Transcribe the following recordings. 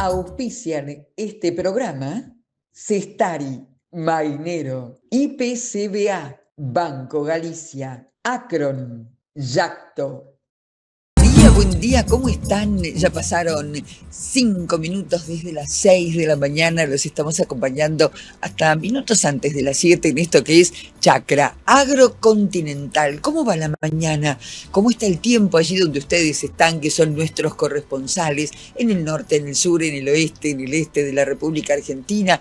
Auspician este programa Cestari, Mainero, IPCBA, Banco Galicia, Acron, Yacto. Buen día, ¿cómo están? Ya pasaron 5 minutos desde las 6 de la mañana, los estamos acompañando hasta minutos antes de las 7 en esto que es Chacra Agrocontinental. ¿Cómo va la mañana? ¿Cómo está el tiempo allí donde ustedes están, que son nuestros corresponsales, en el norte, en el sur, en el oeste, en el este de la República Argentina?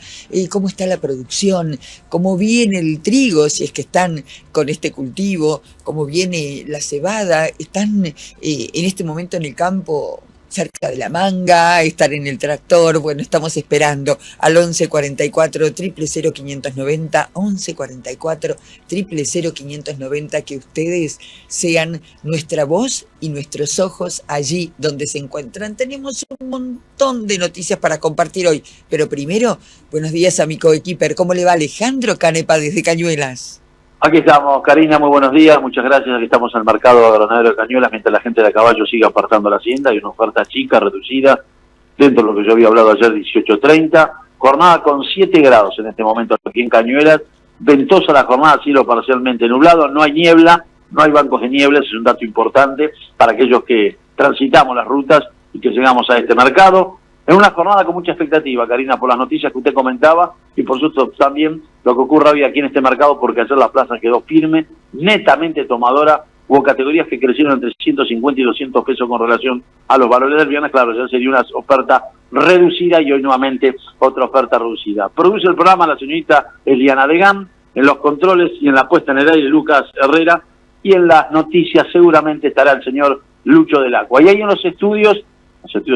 ¿Cómo está la producción? ¿Cómo viene el trigo, si es que están con este cultivo? ¿Cómo viene la cebada? ¿Están en este momento en el campo cerca de la manga, estar en el tractor? Bueno, estamos esperando al 1144 000 590, 1144 000 590, que ustedes sean nuestra voz y nuestros ojos allí donde se encuentran. Tenemos un montón de noticias para compartir hoy, pero primero, buenos días a mi coequiper. ¿Cómo le va Alejandro Canepa desde Cañuelas? Aquí estamos, Karina, muy buenos días, muchas gracias. Aquí estamos en el mercado agronero de Cañuelas, mientras la gente de a caballo sigue apartando la hacienda. Hay una oferta chica, reducida, dentro de lo que yo había hablado ayer, 18:30. Jornada con 7 grados en este momento aquí en Cañuelas. Ventosa la jornada, cielo parcialmente nublado, no hay niebla, no hay bancos de niebla, es un dato importante para aquellos que transitamos las rutas y que llegamos a este mercado. En una jornada con mucha expectativa, Karina, por las noticias que usted comentaba y por supuesto también lo que ocurre hoy aquí en este mercado, porque ayer la plaza quedó firme, netamente tomadora. Hubo categorías que crecieron entre 150 y 200 pesos con relación a los valores del viernes. Claro, ya sería una oferta reducida y hoy nuevamente otra oferta reducida. Produce el programa la señorita Eliana Degán, en los controles y en la puesta en el aire Lucas Herrera, y en las noticias seguramente estará el señor Lucho del Acua. Y ahí en los estudios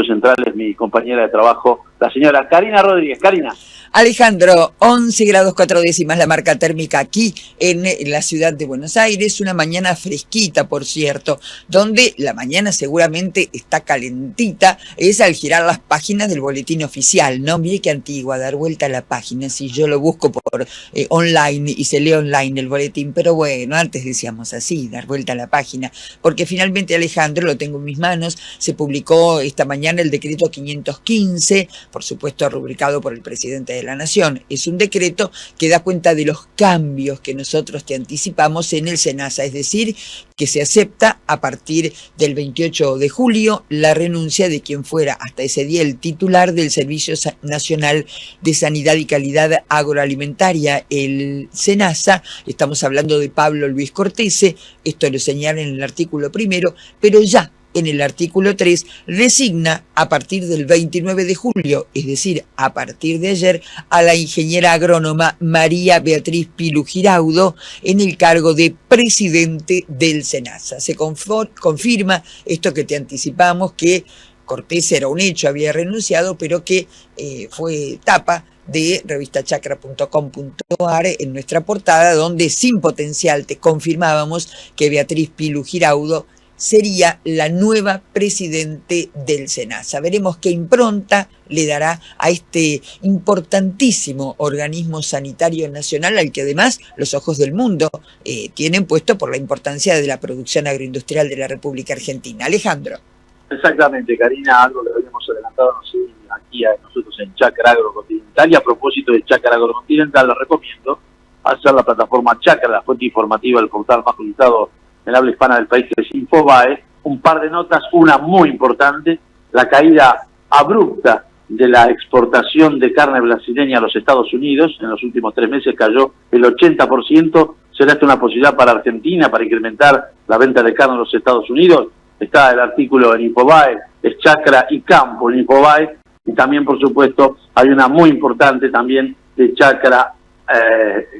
centrales, mi compañera de trabajo, la señora Karina Rodríguez. Karina. Alejandro, 11 grados 4 décimas la marca térmica aquí en la ciudad de Buenos Aires, una mañana fresquita, por cierto, donde la mañana seguramente está calentita, es al girar las páginas del boletín oficial, ¿no? Mire qué antigua, dar vuelta a la página, si yo lo busco por online y se lee online el boletín, pero bueno, antes decíamos así, dar vuelta a la página, porque finalmente, Alejandro, lo tengo en mis manos, se publicó esta mañana el decreto 515, por supuesto rubricado por el presidente de la Nación. Es un decreto que da cuenta de los cambios que nosotros te anticipamos en el SENASA, es decir, que se acepta a partir del 28 de julio la renuncia de quien fuera hasta ese día el titular del Servicio Nacional de Sanidad y Calidad Agroalimentaria, el SENASA. Estamos hablando de Pablo Luis Cortese, esto lo señala en el artículo primero, pero ya en el artículo 3 designa a partir del 29 de julio, es decir, a partir de ayer, a la ingeniera agrónoma María Beatriz Pilu Giraudo en el cargo de presidente del SENASA. Se confirma esto que te anticipamos, que Cortés era un hecho, había renunciado, pero que fue tapa de revistachacra.com.ar en nuestra portada, donde sin potencial te confirmábamos que Beatriz Pilu Giraudo sería la nueva presidente del SENASA. Veremos qué impronta le dará a este importantísimo organismo sanitario nacional, al que además los ojos del mundo tienen puesto por la importancia de la producción agroindustrial de la República Argentina. Alejandro. Exactamente, Karina, algo que habíamos adelantado aquí nosotros en Chacra Agrocontinental, y a propósito de Chacra Agrocontinental, les recomiendo hacer la plataforma Chacra, la fuente informativa del portal más visitado en la habla hispana del país, que es Infobae. Un par de notas, una muy importante: la caída abrupta de la exportación de carne brasileña a los Estados Unidos. En los últimos 3 meses cayó el 80%. ¿Será esta una posibilidad para Argentina para incrementar la venta de carne a los Estados Unidos? Está el artículo en Infobae, es Chacra y Campo en Infobae, y también, por supuesto, hay una muy importante también de Chacra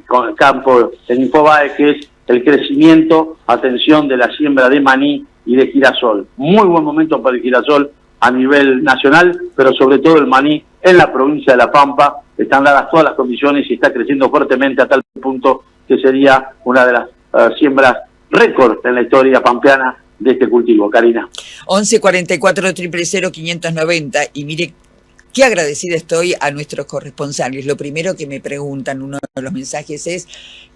con Campo en Infobae, que es el crecimiento, atención, de la siembra de maní y de girasol. Muy buen momento para el girasol a nivel nacional, pero sobre todo el maní en la provincia de La Pampa. Están dadas todas las condiciones y está creciendo fuertemente, a tal punto que sería una de las siembras récord en la historia pampeana de este cultivo. Karina. 1144 000 590, y mire qué agradecida estoy a nuestros corresponsales. Lo primero que me preguntan, uno de los mensajes es: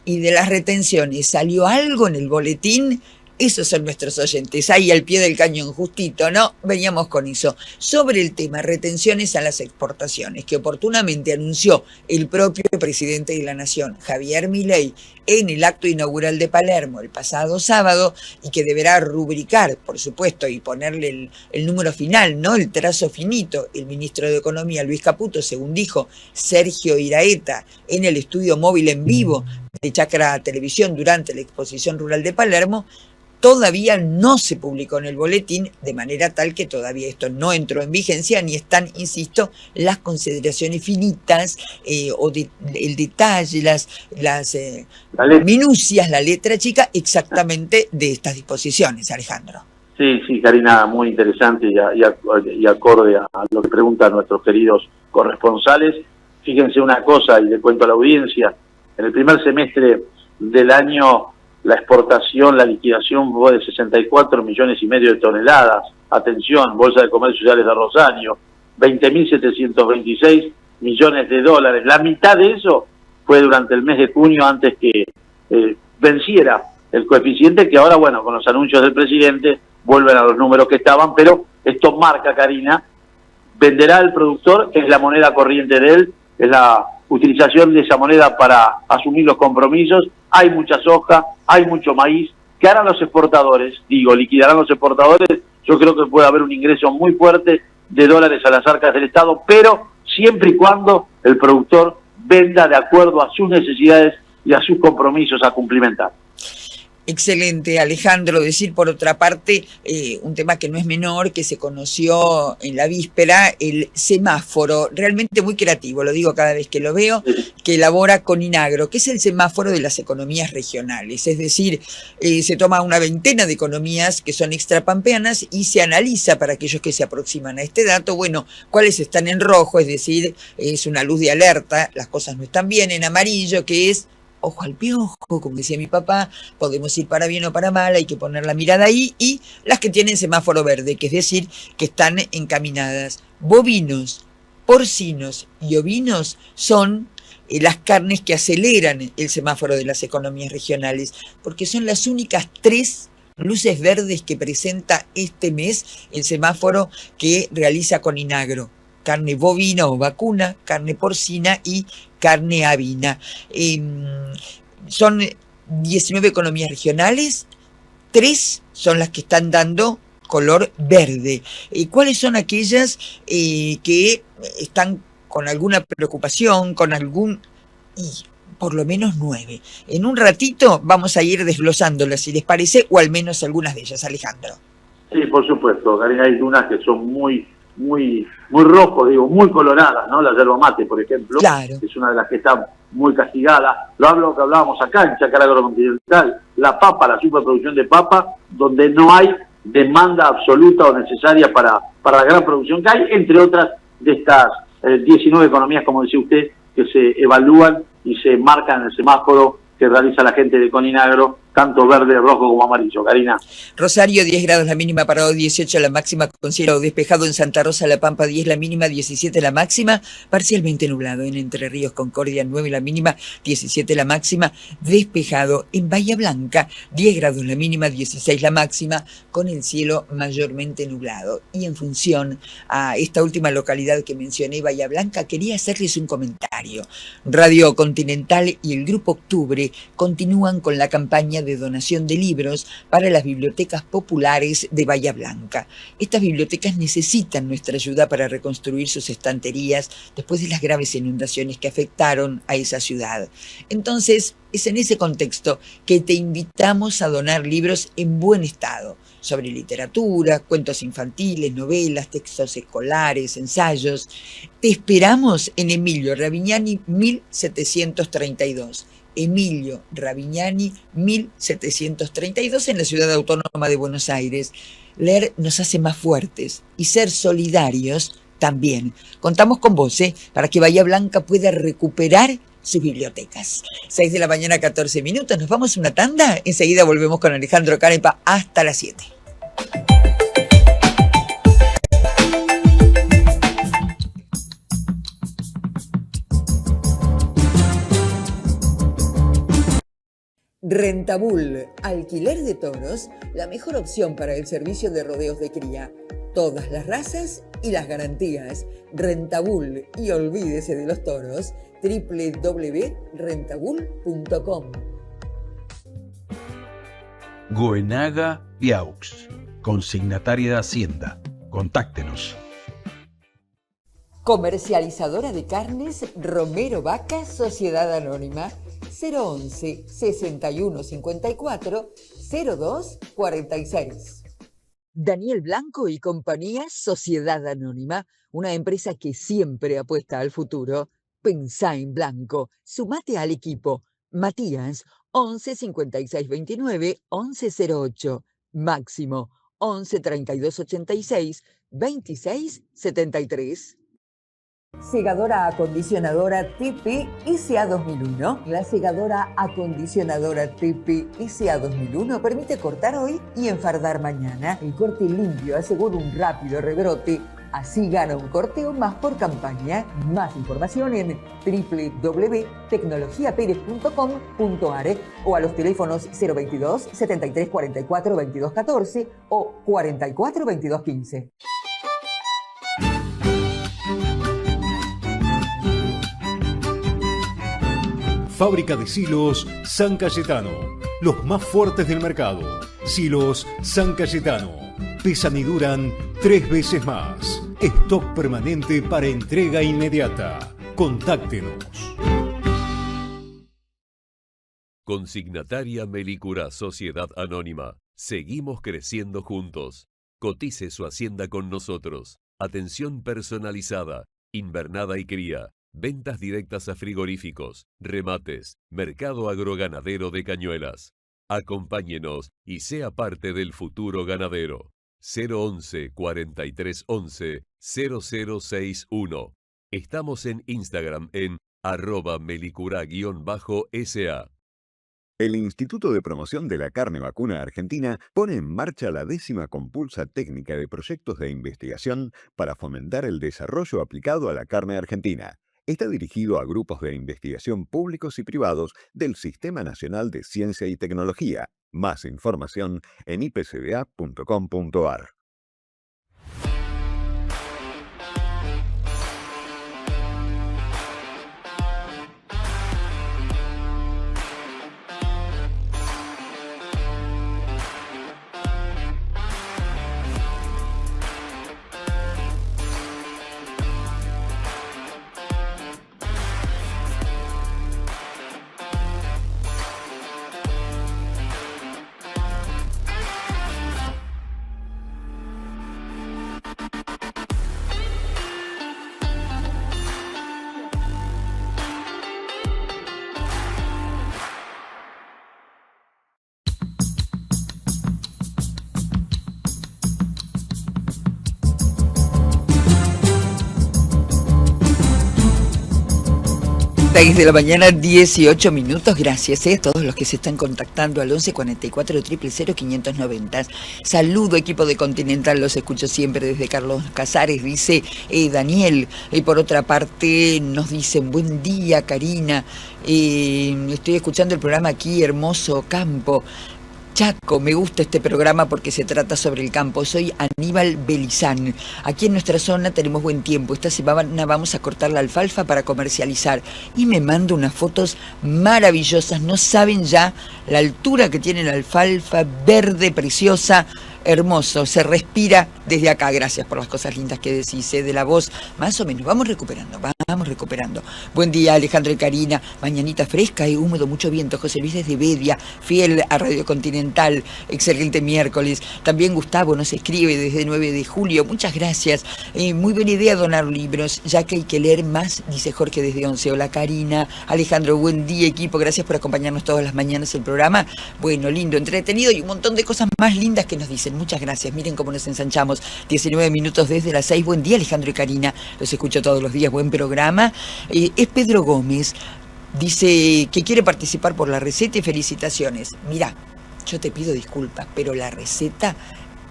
¿y de las retenciones salió algo en el boletín? Esos son nuestros oyentes, ahí al pie del cañón, justito, ¿no? Veníamos con eso. Sobre el tema retenciones a las exportaciones, que oportunamente anunció el propio presidente de la Nación, Javier Milei, en el acto inaugural de Palermo el pasado sábado, y que deberá rubricar, por supuesto, y ponerle el número final, ¿no? El trazo finito, el ministro de Economía, Luis Caputo, según dijo Sergio Iraeta en el estudio móvil en vivo de Chacra Televisión durante la exposición rural de Palermo, todavía no se publicó en el boletín, de manera tal que todavía esto no entró en vigencia, ni están, insisto, las consideraciones finitas el detalle, las minucias, la letra chica exactamente de estas disposiciones, Alejandro. Sí, Karina, muy interesante y acorde a lo que preguntan nuestros queridos corresponsales. Fíjense una cosa, y le cuento a la audiencia, en el primer semestre del año la exportación, la liquidación fue de 64,5 millones de toneladas. Atención, Bolsa de Comercio Sociales de Rosario, 20.726 millones de dólares. La mitad de eso fue durante el mes de junio, antes que venciera el coeficiente, que ahora, bueno, con los anuncios del presidente, vuelven a los números que estaban, pero esto marca, Karina, venderá el productor, que es la moneda corriente de él, es la utilización de esa moneda para asumir los compromisos. Hay mucha soja, hay mucho maíz. ¿Qué harán los exportadores? Liquidarán los exportadores. Yo creo que puede haber un ingreso muy fuerte de dólares a las arcas del Estado, pero siempre y cuando el productor venda de acuerdo a sus necesidades y a sus compromisos a cumplimentar. Excelente, Alejandro. Decir, por otra parte, un tema que no es menor, que se conoció en la víspera, el semáforo, realmente muy creativo, lo digo cada vez que lo veo, que elabora Coninagro, que es el semáforo de las economías regionales. Es decir, se toma una veintena de economías que son extrapampeanas y se analiza, para aquellos que se aproximan a este dato, bueno, cuáles están en rojo, es decir, es una luz de alerta, las cosas no están bien, en amarillo, que es ojo al piojo, como decía mi papá, podemos ir para bien o para mal, hay que poner la mirada ahí, y las que tienen semáforo verde, que es decir, que están encaminadas. Bovinos, porcinos y ovinos son las carnes que aceleran el semáforo de las economías regionales, porque son las únicas 3 luces verdes que presenta este mes el semáforo que realiza Coninagro: carne bovina o vacuna, carne porcina y carne avina. Son 19 economías regionales, 3 son las que están dando color verde. ¿Cuáles son aquellas que están con alguna preocupación, con algún... y por lo menos 9. En un ratito vamos a ir desglosándolas, si les parece, o al menos algunas de ellas, Alejandro. Sí, por supuesto, Karina, hay unas que son muy rojos, muy coloradas, ¿no? La yerba mate, por ejemplo, claro, es una de las que está muy castigada. Lo que hablábamos acá en Chacra Agrocontinental, la papa, la superproducción de papa, donde no hay demanda absoluta o necesaria para la gran producción que hay, entre otras de estas 19 economías, como decía usted, que se evalúan y se marcan en el semáforo que realiza la gente de Coninagro, tanto verde, rojo como amarillo. Karina. Rosario, 10 grados la mínima, para hoy 18 la máxima, con cielo despejado. En Santa Rosa, La Pampa, 10 la mínima, 17 la máxima, parcialmente nublado. En Entre Ríos, Concordia, 9 la mínima, 17 la máxima, despejado. En Bahía Blanca, 10 grados la mínima, 16 la máxima, con el cielo mayormente nublado. Y en función a esta última localidad que mencioné, Bahía Blanca, quería hacerles un comentario. Radio Continental y el Grupo Octubre continúan con la campaña de donación de libros para las bibliotecas populares de Bahía Blanca. Estas bibliotecas necesitan nuestra ayuda para reconstruir sus estanterías después de las graves inundaciones que afectaron a esa ciudad. Entonces, es en ese contexto que te invitamos a donar libros en buen estado, sobre literatura, cuentos infantiles, novelas, textos escolares, ensayos. Te esperamos en Emilio Ravignani 1732. Emilio Ravignani 1732, en la Ciudad Autónoma de Buenos Aires. Leer nos hace más fuertes y ser solidarios también. Contamos con vos, para que Bahía Blanca pueda recuperar sus bibliotecas. 6 de la mañana, 14 minutos. Nos vamos a una tanda. Enseguida volvemos con Alejandro Canepa hasta las 7. Rentabull, alquiler de toros, la mejor opción para el servicio de rodeos de cría. Todas las razas y las garantías. Rentabull, y olvídese de los toros, www.rentabull.com. Goenaga Viaux, consignataria de Hacienda. Contáctenos. Comercializadora de carnes Romero Vaca, Sociedad Anónima, 011 61 54 02 46. Daniel Blanco y compañía, Sociedad Anónima, una empresa que siempre apuesta al futuro. Pensá en Blanco, sumate al equipo. Matías, 11 56 29 11 08. Máximo, 11 32 86 26 73. Segadora acondicionadora TP SA 2001. La segadora acondicionadora TP SA 2001 permite cortar hoy y enfardar mañana. El corte limpio asegura un rápido rebrote. Así gana un corteo más por campaña. Más información en www.tecnologiaperez.com.ar o a los teléfonos 022 73 44 22 14 o 44 22 15. Fábrica de silos San Cayetano. Los más fuertes del mercado. Silos San Cayetano. Pesan y duran 3 veces más. Stock permanente para entrega inmediata. Contáctenos. Consignataria Melicura Sociedad Anónima. Seguimos creciendo juntos. Cotice su hacienda con nosotros. Atención personalizada, invernada y cría. Ventas directas a frigoríficos, remates, mercado agroganadero de Cañuelas. Acompáñenos y sea parte del futuro ganadero. 011 43 11 0061. Estamos en Instagram en @melicura_sa. El Instituto de Promoción de la Carne Vacuna Argentina pone en marcha la 10ª compulsa técnica de proyectos de investigación para fomentar el desarrollo aplicado a la carne argentina. Está dirigido a grupos de investigación públicos y privados del Sistema Nacional de Ciencia y Tecnología. Más información en ipcba.com.ar. De la mañana, 18 minutos. Gracias a todos los que se están contactando al 11 44 000 590. Saludo, equipo de Continental, los escucho siempre desde Carlos Casares, dice Daniel. Por otra parte, nos dicen, buen día, Karina. Estoy escuchando el programa aquí, hermoso campo. Chaco, me gusta este programa porque se trata sobre el campo. Soy Aníbal Belizán. Aquí en nuestra zona tenemos buen tiempo. Esta semana vamos a cortar la alfalfa para comercializar. Y me mando unas fotos maravillosas. No saben ya la altura que tiene la alfalfa, verde, preciosa. Hermoso, se respira desde acá. Gracias por las cosas lindas que decís, de la voz, más o menos. Vamos recuperando. Buen día, Alejandro y Karina. Mañanita fresca y húmedo, mucho viento. José Luis desde Bedia, fiel a Radio Continental. Excelente miércoles. También Gustavo nos escribe desde 9 de julio. Muchas gracias. Muy buena idea donar libros, ya que hay que leer más, dice Jorge desde 11. Hola, Karina. Alejandro, buen día, equipo. Gracias por acompañarnos todas las mañanas el programa. Bueno, lindo, entretenido y un montón de cosas más lindas que nos dicen. Muchas gracias. Miren cómo nos ensanchamos. 19 minutos desde las 6. Buen día, Alejandro y Karina. Los escucho todos los días. Buen programa. Es Pedro Gómez. Dice que quiere participar por la receta y felicitaciones. Mirá, yo te pido disculpas, pero la receta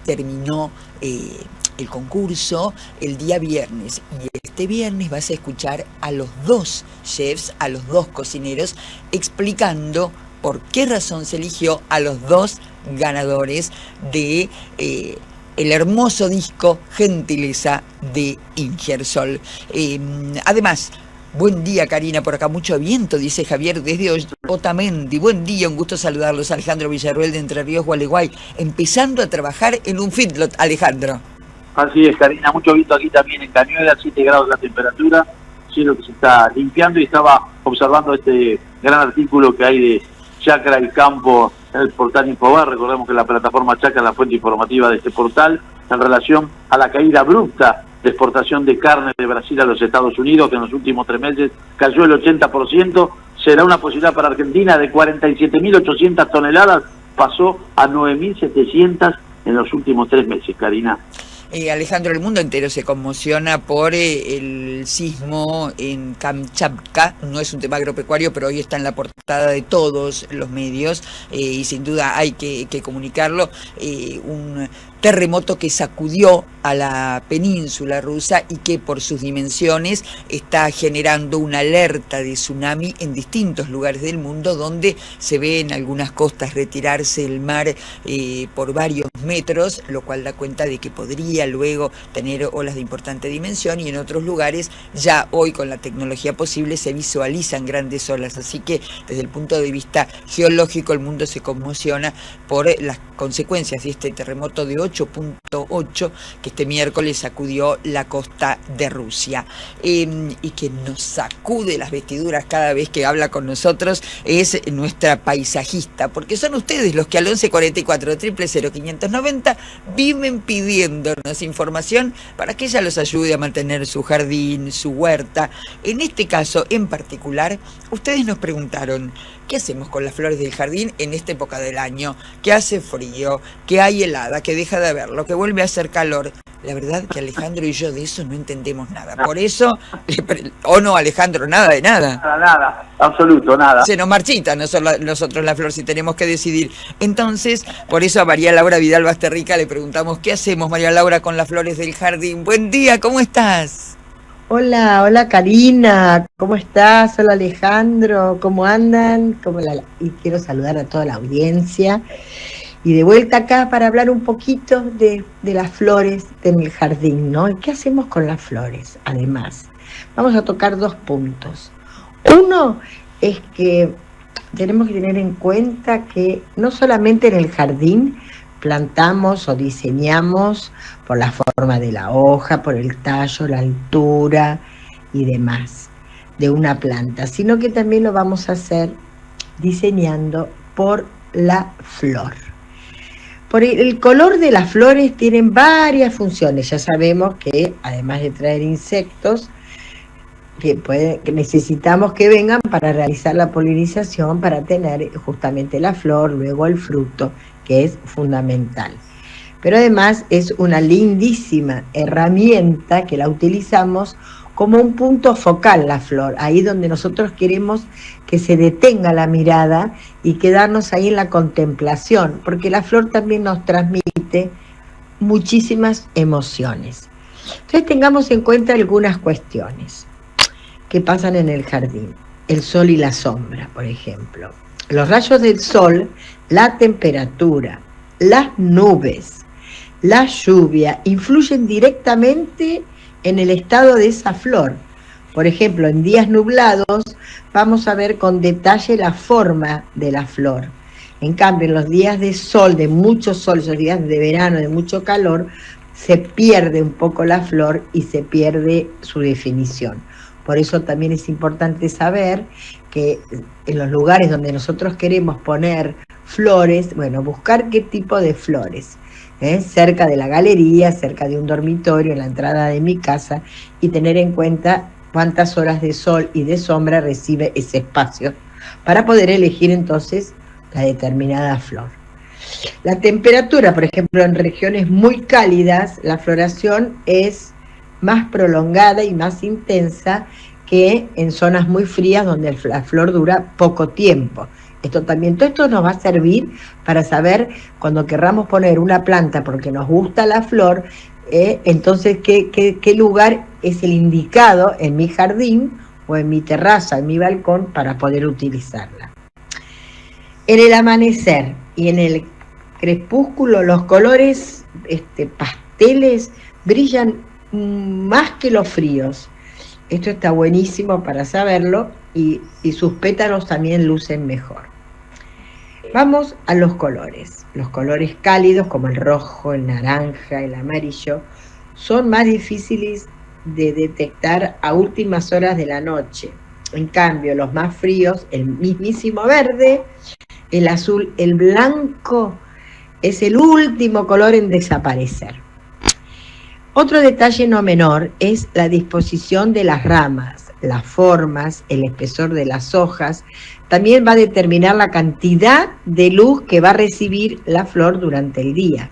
terminó el concurso el día viernes. Y este viernes vas a escuchar a los dos chefs, a los dos cocineros, explicando por qué razón se eligió a los dos ganadores de el hermoso disco Gentileza de Ingersoll. Además, buen día, Karina, por acá mucho viento, dice Javier desde Otamendi. Buen día, un gusto saludarlos. Alejandro Villarruel de Entre Ríos, Gualeguay, empezando a trabajar en un feedlot, Alejandro. Así es, Karina, mucho viento aquí también en Cañuelas, 7 grados la temperatura, cielo que se está limpiando, y estaba observando este gran artículo que hay de Chacra y Campo en el portal Infobar. Recordemos que la plataforma Chacra es la fuente informativa de este portal en relación a la caída abrupta de exportación de carne de Brasil a los Estados Unidos, que en los últimos 3 meses cayó el 80%, será una posibilidad para Argentina de 47.800 toneladas, pasó a 9.700 en los últimos 3 meses, Karina. Alejandro, el mundo entero se conmociona por el sismo en Kamchatka. No es un tema agropecuario, pero hoy está en la portada de todos los medios y sin duda hay que comunicarlo. Un terremoto que sacudió a la península rusa y que por sus dimensiones está generando una alerta de tsunami en distintos lugares del mundo, donde se ve en algunas costas retirarse el mar por varios metros, lo cual da cuenta de que podría luego tener olas de importante dimensión, y en otros lugares ya hoy con la tecnología posible se visualizan grandes olas. Así que desde el punto de vista geológico el mundo se conmociona por las consecuencias de este terremoto de 8.8 que este miércoles sacudió la costa de Rusia, y que nos sacude las vestiduras cada vez que habla con nosotros es nuestra paisajista, porque son ustedes los que al 1144 000 590 viven pidiéndonos información para que ella los ayude a mantener su jardín, su huerta. En este caso en particular, ustedes nos preguntaron: ¿qué hacemos con las flores del jardín en esta época del año? Que hace frío, que hay helada, que deja de haberlo, que vuelve a hacer calor. La verdad que Alejandro y yo de eso no entendemos nada. Por eso, ¿o no, Alejandro? Nada de nada. Nada, absoluto, nada. Se nos marchita nosotros la flor si tenemos que decidir. Entonces, por eso a María Laura Vidal Basterrica le preguntamos: ¿qué hacemos, María Laura, con las flores del jardín? Buen día, ¿cómo estás? Hola Karina, ¿cómo estás? Hola Alejandro, ¿cómo andan? Y quiero saludar a toda la audiencia. Y de vuelta acá para hablar un poquito de las flores en el jardín, ¿no? ¿Y qué hacemos con las flores? Además, vamos a tocar 2 puntos. Uno es que tenemos que tener en cuenta que no solamente en el jardín plantamos o diseñamos por la forma de la hoja, por el tallo, la altura y demás de una planta, sino que también lo vamos a hacer diseñando por la flor. Por el color de las flores tienen varias funciones. Ya sabemos que además de traer insectos, que necesitamos que vengan para realizar la polinización, para tener justamente la flor, luego el fruto, que es fundamental. Pero además es una lindísima herramienta que la utilizamos como un punto focal, la flor, ahí donde nosotros queremos que se detenga la mirada y quedarnos ahí en la contemplación, porque la flor también nos transmite muchísimas emociones. Entonces tengamos en cuenta algunas cuestiones que pasan en el jardín. El sol y la sombra, por ejemplo. Los rayos del sol, la temperatura, las nubes, la lluvia, influyen directamente en el estado de esa flor. Por ejemplo, en días nublados vamos a ver con detalle la forma de la flor. En cambio, en los días de sol, de mucho sol, esos días de verano, de mucho calor, se pierde un poco la flor y se pierde su definición. Por eso también es importante saber que en los lugares donde nosotros queremos poner flores, bueno, buscar qué tipo de flores, cerca de la galería, cerca de un dormitorio, en la entrada de mi casa, y tener en cuenta cuántas horas de sol y de sombra recibe ese espacio para poder elegir entonces la determinada flor. La temperatura, por ejemplo, en regiones muy cálidas, la floración es más prolongada y más intensa que en zonas muy frías donde la flor dura poco tiempo. Todo esto nos va a servir para saber cuando querramos poner una planta porque nos gusta la flor, entonces qué lugar es el indicado en mi jardín o en mi terraza, en mi balcón, para poder utilizarla. En el amanecer y en el crepúsculo los colores pasteles brillan más que los fríos. Esto está buenísimo para saberlo y sus pétalos también lucen mejor. Vamos a los colores. Los colores cálidos como el rojo, el naranja, el amarillo son más difíciles de detectar a últimas horas de la noche. En cambio, los más fríos, el mismísimo verde, el azul, el blanco, es el último color en desaparecer. Otro detalle no menor es la disposición de las ramas, las formas, el espesor de las hojas. También va a determinar la cantidad de luz que va a recibir la flor durante el día.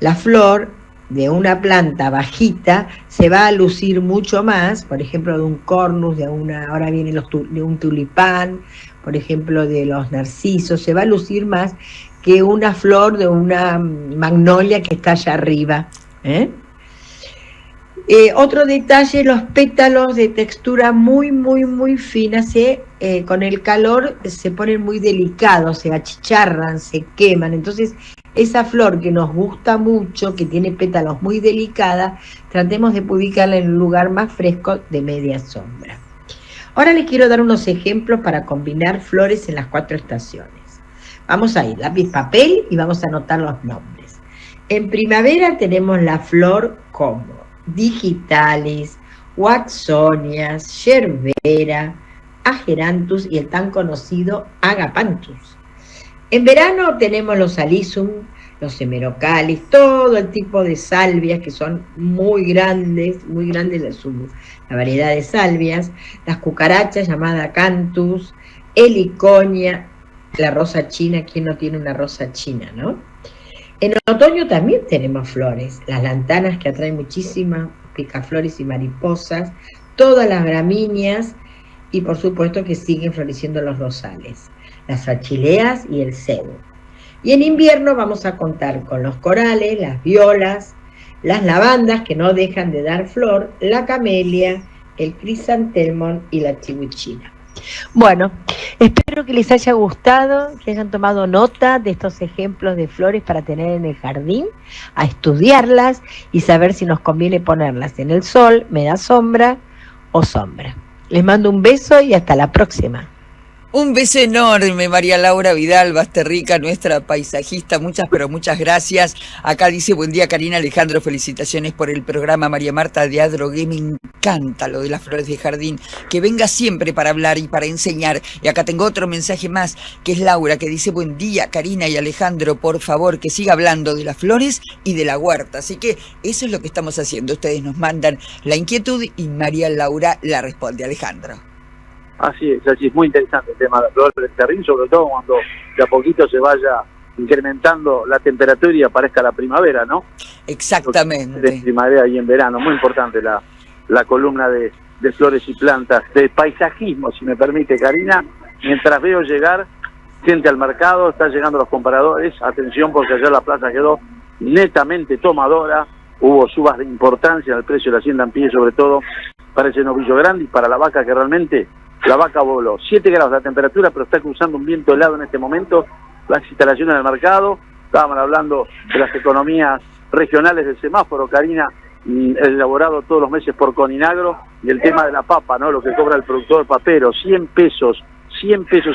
La flor de una planta bajita se va a lucir mucho más, por ejemplo, de un cornus, ahora vienen de un tulipán, por ejemplo, de los narcisos, se va a lucir más que una flor de una magnolia que está allá arriba. Otro detalle, los pétalos de textura muy, muy, muy fina, con el calor se ponen muy delicados, se achicharran, se queman. Entonces, esa flor que nos gusta mucho, que tiene pétalos muy delicadas, tratemos de ubicarla en un lugar más fresco de media sombra. Ahora les quiero dar unos ejemplos para combinar flores en las 4 estaciones. Vamos a ir, lápiz, papel, y vamos a anotar los nombres. En primavera tenemos la flor como digitalis, watsonias, yerbera, ageranthus y el tan conocido agapanthus. En verano tenemos los alisum, los hemerocalis, todo el tipo de salvias que son muy grandes la variedad de salvias, las cucarachas llamada acanthus, heliconia, la rosa china. ¿Quién no tiene una rosa china, no? En otoño también tenemos flores, las lantanas que atraen muchísimas picaflores y mariposas, todas las gramíneas y por supuesto que siguen floreciendo los rosales, las achileas y el cedro. Y en invierno vamos a contar con los corales, las violas, las lavandas que no dejan de dar flor, la camelia, el crisantemón y la chibuchina. Bueno, espero que les haya gustado, que hayan tomado nota de estos ejemplos de flores para tener en el jardín, a estudiarlas y saber si nos conviene ponerlas en el sol, media sombra o sombra. Les mando un beso y hasta la próxima. Un beso enorme, María Laura Vidal Basterrica, nuestra paisajista. Muchas gracias. Acá dice, buen día, Karina, Alejandro, felicitaciones por el programa. María Marta de Adrogué, me encanta lo de las flores de jardín. Que venga siempre para hablar y para enseñar. Y acá tengo otro mensaje más, que es Laura, que dice, buen día, Karina y Alejandro, por favor, que siga hablando de las flores y de la huerta. Así que eso es lo que estamos haciendo. Ustedes nos mandan la inquietud y María Laura la responde. Alejandro. Así es muy interesante el tema de las flores del jardín, sobre todo cuando de a poquito se vaya incrementando la temperatura y aparezca la primavera, ¿no? Exactamente. De primavera y en verano, muy importante la columna de flores y plantas, de paisajismo, si me permite, Karina. Mientras veo llegar gente al mercado, están llegando los compradores, atención porque ayer la plaza quedó netamente tomadora, hubo subas de importancia en el precio de la hacienda en pie, sobre todo para ese novillo grande y para la vaca, que realmente la vaca voló. 7 grados la temperatura, pero está cruzando un viento helado en este momento. Las instalaciones del mercado, estábamos hablando de las economías regionales del semáforo, Karina, elaborado todos los meses por Coninagro, y el tema de la papa, ¿no? Lo que cobra el productor papero, 100 pesos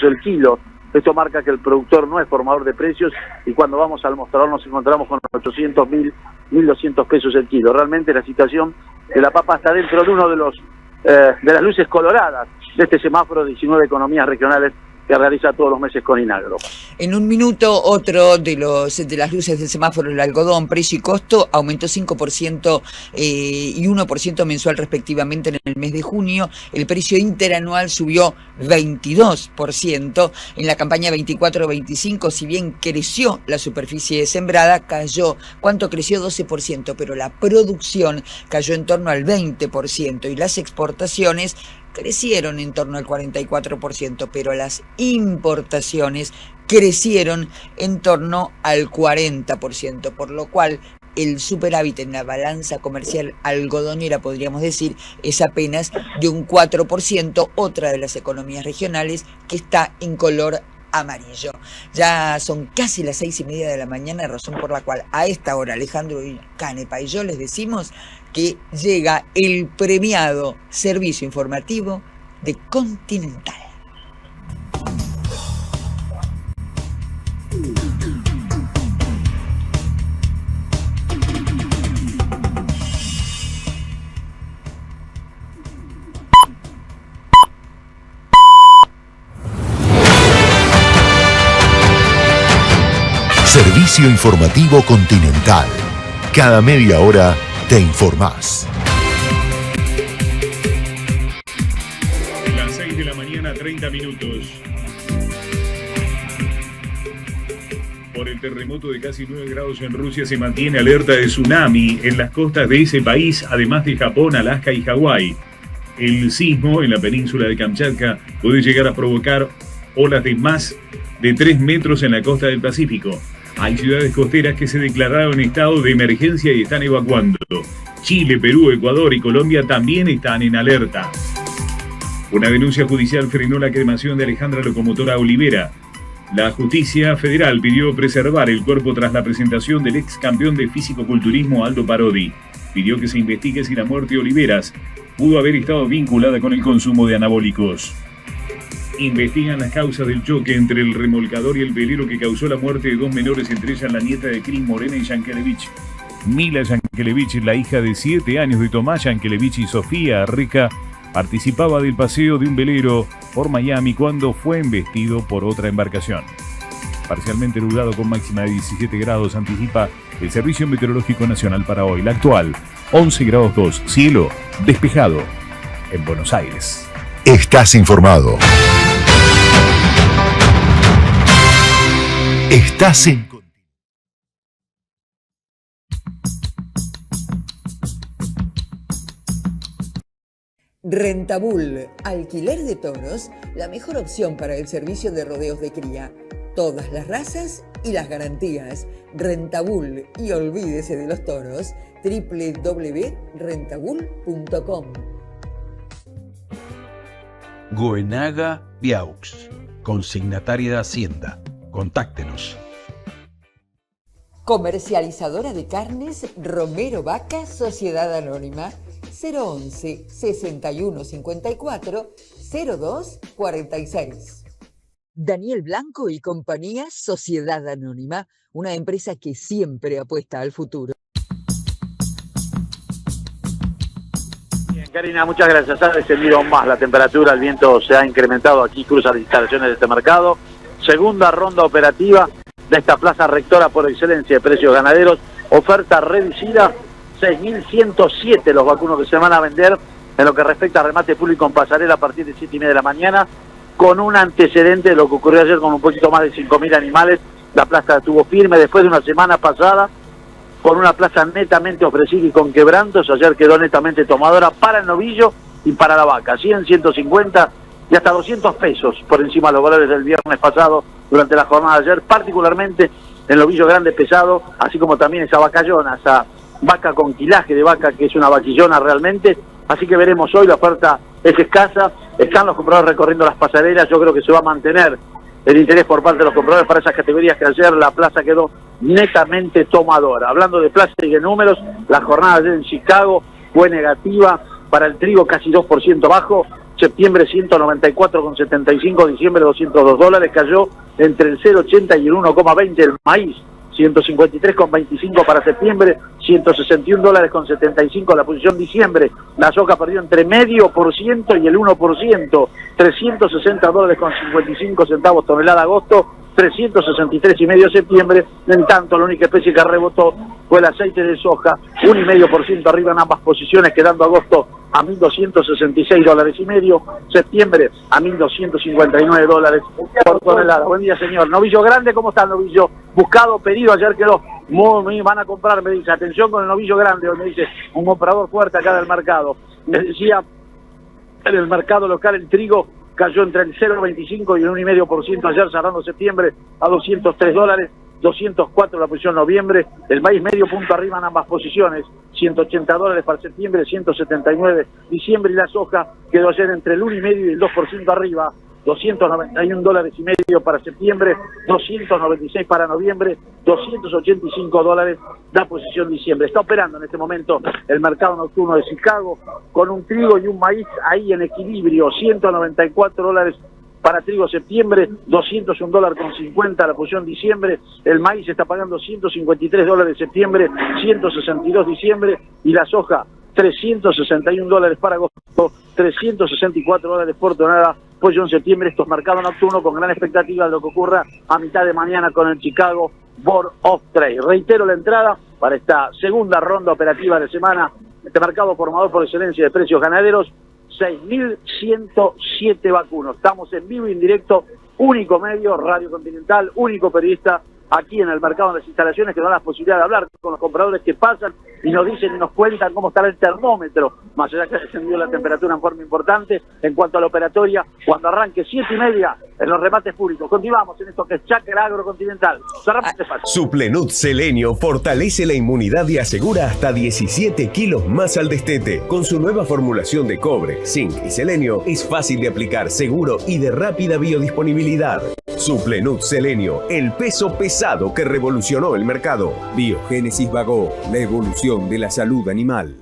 el kilo. Esto marca que el productor no es formador de precios, y cuando vamos al mostrador nos encontramos con 800, 1.200 pesos el kilo. Realmente la situación de la papa está dentro de uno de las luces coloradas de este semáforo de 19 economías regionales que realiza todos los meses Coninagro. En un minuto, otro de las luces del semáforo, el algodón, precio y costo, aumentó 5% y 1% mensual respectivamente en el mes de junio. El precio interanual subió 22%. En la campaña 24-25, si bien creció la superficie sembrada, cayó. ¿Cuánto creció? 12%, pero la producción cayó en torno al 20% y las exportaciones crecieron en torno al 44%, pero las importaciones crecieron en torno al 40%, por lo cual el superávit en la balanza comercial algodonera, podríamos decir, es apenas de un 4%, otra de las economías regionales que está en color amarillo. Ya son casi las 6:30 de la mañana, razón por la cual a esta hora Alejandro Canepa y yo les decimos que llega el premiado servicio informativo de Continental. Servicio informativo Continental. Cada media hora te informás. Las 6 de la mañana, 30 minutos. Por el terremoto de casi 9 grados en Rusia se mantiene alerta de tsunami en las costas de ese país, además de Japón, Alaska y Hawái. El sismo en la península de Kamchatka puede llegar a provocar olas de más de 3 metros en la costa del Pacífico. Hay ciudades costeras que se declararon en estado de emergencia y están evacuando. Chile, Perú, Ecuador y Colombia también están en alerta. Una denuncia judicial frenó la cremación de Alejandra Locomotora Olivera. La justicia federal pidió preservar el cuerpo tras la presentación del ex campeón de físico-culturismo Aldo Parodi. Pidió que se investigue si la muerte de Oliveras pudo haber estado vinculada con el consumo de anabólicos. Investigan las causas del choque entre el remolcador y el velero que causó la muerte de 2 menores, entre ellas la nieta de Cris Morena y Yankelevich. Mila Yankelevich, la hija de 7 años de Tomás Yankelevich y Sofía Rica, participaba del paseo de un velero por Miami cuando fue embestido por otra embarcación. Parcialmente nublado con máxima de 17 grados, anticipa el Servicio Meteorológico Nacional para hoy. La actual, 11 grados 2, cielo despejado en Buenos Aires. Estás informado. Estás en... Rentabull, alquiler de toros, la mejor opción para el servicio de rodeos de cría. Todas las razas y las garantías. Rentabull, y olvídese de los toros, www.rentabull.com. Goenaga Viaux, consignataria de Hacienda. Contáctenos. Comercializadora de carnes Romero Vaca, Sociedad Anónima, 011 61 54 02 46. Daniel Blanco y compañía, Sociedad Anónima, una empresa que siempre apuesta al futuro. Bien, Karina, muchas gracias. Ha descendido aún más la temperatura, el viento se ha incrementado aquí, cruza las instalaciones de este mercado. Segunda ronda operativa de esta plaza rectora por excelencia de precios ganaderos. Oferta reducida, 6.107 los vacunos que se van a vender en lo que respecta a remate público en pasarela a partir de 7:30 de la mañana, con un antecedente de lo que ocurrió ayer con un poquito más de 5.000 animales. La plaza estuvo firme después de una semana pasada con una plaza netamente ofrecida y con quebrantos. Ayer quedó netamente tomadora para el novillo y para la vaca, 100, 150 y hasta 200 pesos por encima de los valores del viernes pasado durante la jornada de ayer, particularmente en el novillo grande pesado, así como también esa vacallona, esa vaca con quilaje de vaca que es una vaquillona realmente. Así que veremos hoy, la oferta es escasa, están los compradores recorriendo las pasarelas. Yo creo que se va a mantener el interés por parte de los compradores para esas categorías que ayer la plaza quedó netamente tomadora. Hablando de plaza y de números, la jornada de ayer en Chicago fue negativa para el trigo, casi 2% bajo. Septiembre 194,75, diciembre $202, cayó entre el 0,80 y el 1,20 el maíz, 153,25 para septiembre, $161,75 la posición diciembre. La soja perdió entre 0,5% y el 1%, $360,55 tonelada agosto, 363,5 septiembre. En tanto, la única especie que rebotó fue el aceite de soja, 1,5% arriba en ambas posiciones, quedando agosto a $1.266,5, septiembre a $1.259 por tonelada. Buen día, señor. Novillo grande, ¿cómo está el novillo? Buscado, pedido, ayer quedó muy, van a comprar, me dice, atención con el novillo grande, me dice, un comprador fuerte acá del mercado. Me decía, en el mercado local el trigo cayó entre el 0,25 y el 1,5% ayer, cerrando septiembre a $203, 204 la posición noviembre. El maíz medio punto arriba en ambas posiciones, $180 para septiembre, 179 diciembre. Y la soja quedó ayer entre el 1,5 y el 2% arriba, $291,5 para septiembre, 296 para noviembre, $285 la posición diciembre. Está operando en este momento el mercado nocturno de Chicago con un trigo y un maíz ahí en equilibrio, $194 para trigo septiembre, $201,50 la posición diciembre, el maíz está pagando $153 septiembre, 162 diciembre, y la soja $361 para agosto, $364 por tonelada pollo en septiembre. Estos mercados nocturnos con gran expectativa de lo que ocurra a mitad de mañana con el Chicago Board of Trade. Reitero la entrada para esta segunda ronda operativa de semana, este mercado formador por excelencia de precios ganaderos, 6.107 vacunos. Estamos en vivo y en directo, único medio, Radio Continental, único periodista aquí en el mercado de las instalaciones, que nos da la posibilidad de hablar con los compradores que pasan y nos dicen y nos cuentan cómo estará el termómetro, más allá que ha descendido la temperatura en forma importante. En cuanto a la operatoria, cuando arranque 7:30 en los remates públicos. Continuamos en esto que es Chacra Agrocontinental. Suplenut Selenio fortalece la inmunidad y asegura hasta 17 kilos más al destete. Con su nueva formulación de cobre, zinc y selenio, es fácil de aplicar, seguro y de rápida biodisponibilidad. Suplenut Selenio, el peso pesado que revolucionó el mercado. Biogénesis Vago, la evolución de la salud animal.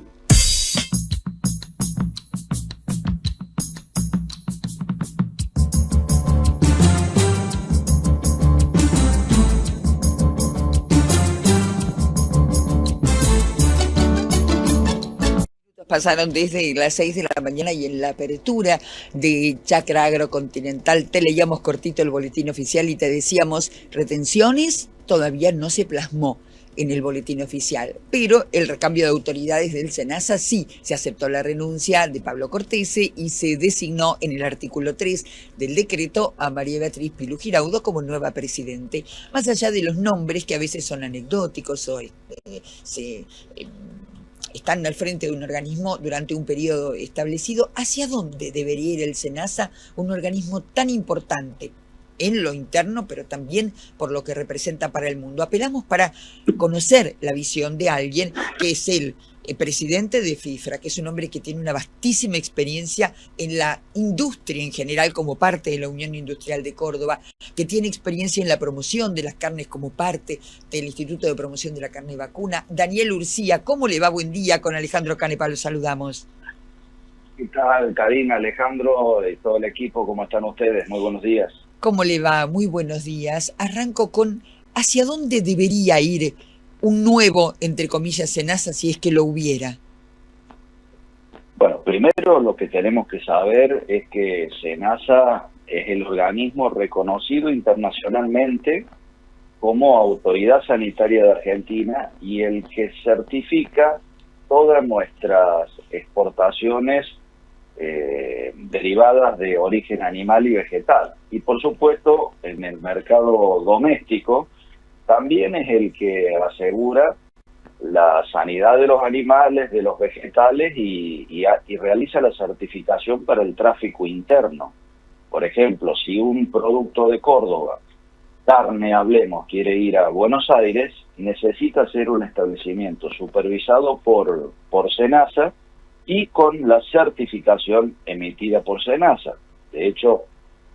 Pasaron desde las 6 de la mañana y en la apertura de Chacra Agrocontinental te leíamos cortito el boletín oficial y te decíamos, retenciones todavía no se plasmó en el boletín oficial, pero el recambio de autoridades del SENASA sí, se aceptó la renuncia de Pablo Cortese y se designó en el artículo 3 del decreto a María Beatriz Pilú Giraudo como nueva presidente. Más allá de los nombres que a veces son anecdóticos o están al frente de un organismo durante un periodo establecido, ¿hacia dónde debería ir el SENASA, un organismo tan importante en lo interno, pero también por lo que representa para el mundo? Apelamos para conocer la visión de alguien que es el presidente de FIFRA, que es un hombre que tiene una vastísima experiencia en la industria en general como parte de la Unión Industrial de Córdoba, que tiene experiencia en la promoción de las carnes como parte del Instituto de Promoción de la Carne y Vacuna. Daniel Urcía, ¿cómo le va? Buen día. Con Alejandro Canepa los saludamos. ¿Qué tal, Karina, Alejandro y todo el equipo? ¿Cómo están ustedes? Muy buenos días. ¿Cómo le va? Muy buenos días. Arranco con ¿hacia dónde debería ir un nuevo, entre comillas, SENASA, si es que lo hubiera? Bueno, primero lo que tenemos que saber es que SENASA es el organismo reconocido internacionalmente como autoridad sanitaria de Argentina y el que certifica todas nuestras exportaciones derivadas de origen animal y vegetal. Y por supuesto, en el mercado doméstico, también es el que asegura la sanidad de los animales, de los vegetales y realiza la certificación para el tráfico interno. Por ejemplo, si un producto de Córdoba, carne hablemos, quiere ir a Buenos Aires, necesita ser un establecimiento supervisado por SENASA y con la certificación emitida por SENASA. De hecho,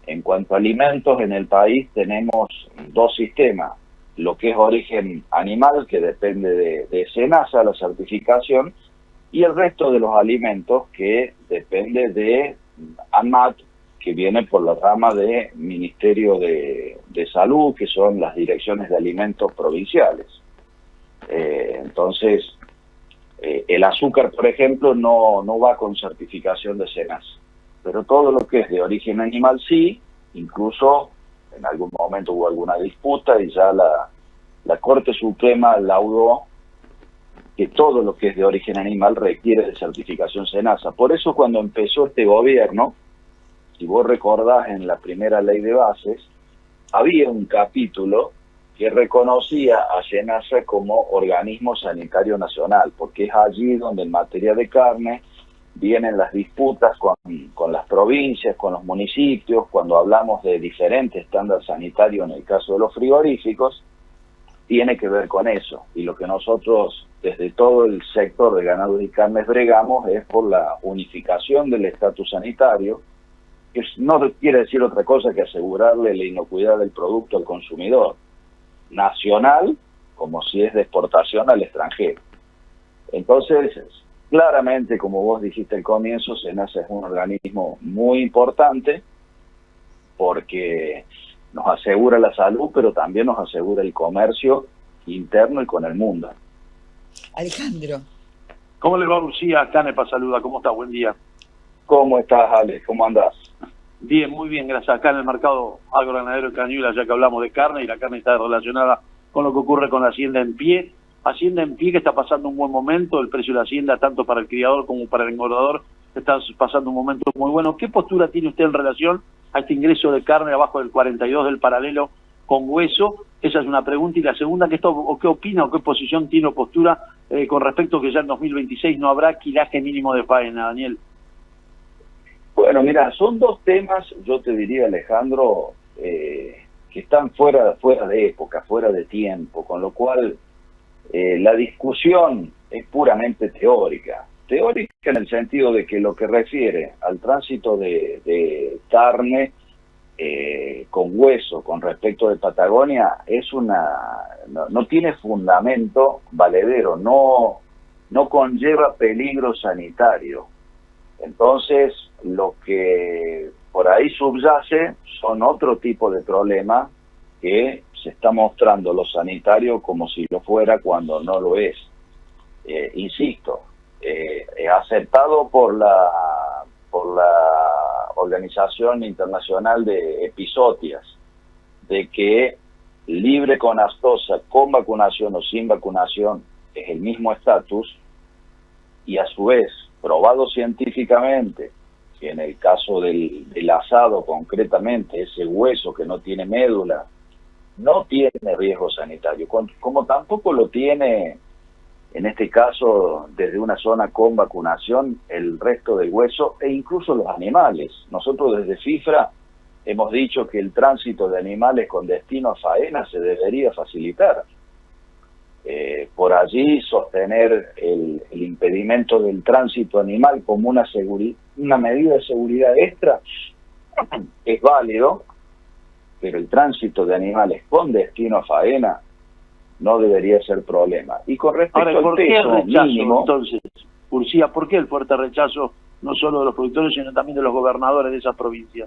en cuanto a alimentos en el país tenemos dos sistemas: lo que es origen animal, que depende de SENASA, la certificación, y el resto de los alimentos que depende de ANMAT, que viene por la rama de Ministerio de Salud, que son las direcciones de alimentos provinciales. Entonces, el azúcar, por ejemplo, no va con certificación de SENASA, pero todo lo que es de origen animal sí. Incluso en algún momento hubo alguna disputa y ya la Corte Suprema laudó que todo lo que es de origen animal requiere de certificación SENASA. Por eso cuando empezó este gobierno, si vos recordás, en la primera ley de bases, había un capítulo que reconocía a SENASA como organismo sanitario nacional, porque es allí donde en materia de carne vienen las disputas con las provincias, con los municipios, cuando hablamos de diferentes estándares sanitarios en el caso de los frigoríficos, tiene que ver con eso. Y lo que nosotros desde todo el sector de ganados y carnes bregamos es por la unificación del estatus sanitario, que no quiere decir otra cosa que asegurarle la inocuidad del producto al consumidor, nacional como si es de exportación al extranjero. Entonces, claramente, como vos dijiste al comienzo, SENASA es un organismo muy importante porque nos asegura la salud, pero también nos asegura el comercio interno y con el mundo. Alejandro. ¿Cómo le va, Lucía? Canepa saluda, ¿cómo está? Buen día. ¿Cómo estás, Ale? ¿Cómo andás? Bien, muy bien, gracias. Acá en el mercado agroganadero de Cañuelas, ya que hablamos de carne, y la carne está relacionada con lo que ocurre con la Hacienda en Pie. Hacienda en Pie, que está pasando un buen momento, el precio de la Hacienda, tanto para el criador como para el engordador, está pasando un momento muy bueno. ¿Qué postura tiene usted en relación a este ingreso de carne abajo del 42 del paralelo con hueso? Esa es una pregunta. Y la segunda, ¿qué opina o qué posición tiene o postura con respecto a que ya en 2026 no habrá quilaje mínimo de faena, Daniel? Bueno, mira, son dos temas, yo te diría, Alejandro, que están fuera de época, fuera de tiempo, con lo cual la discusión es puramente teórica. Teórica en el sentido de que lo que refiere al tránsito de carne con hueso con respecto de Patagonia es no tiene fundamento valedero, no conlleva peligro sanitario. Entonces, lo que por ahí subyace son otro tipo de problemas que se está mostrando lo sanitario como si lo fuera cuando no lo es. Insisto, aceptado por la Organización Internacional de Episodias, de que libre con aftosa, con vacunación o sin vacunación, es el mismo estatus, y a su vez probado científicamente que en el caso del asado concretamente, ese hueso que no tiene médula no tiene riesgo sanitario, como tampoco lo tiene en este caso desde una zona con vacunación el resto del hueso e incluso los animales. Nosotros desde FIFRA hemos dicho que el tránsito de animales con destino a faena se debería facilitar. Por allí sostener el impedimento del tránsito animal como una medida de seguridad extra es válido, pero el tránsito de animales con destino a faena no debería ser problema. Y con respecto al peso mínimo, entonces, Urcía, ¿por qué el fuerte rechazo no solo de los productores, sino también de los gobernadores de esa provincia?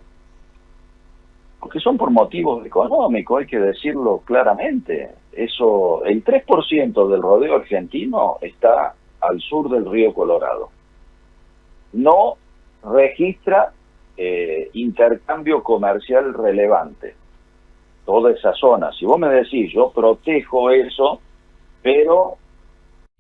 Porque son por motivos económicos, hay que decirlo claramente. Eso, el 3% del rodeo argentino está al sur del río Colorado. No registra intercambio comercial relevante. Toda esa zona. Si vos me decís, yo protejo eso, pero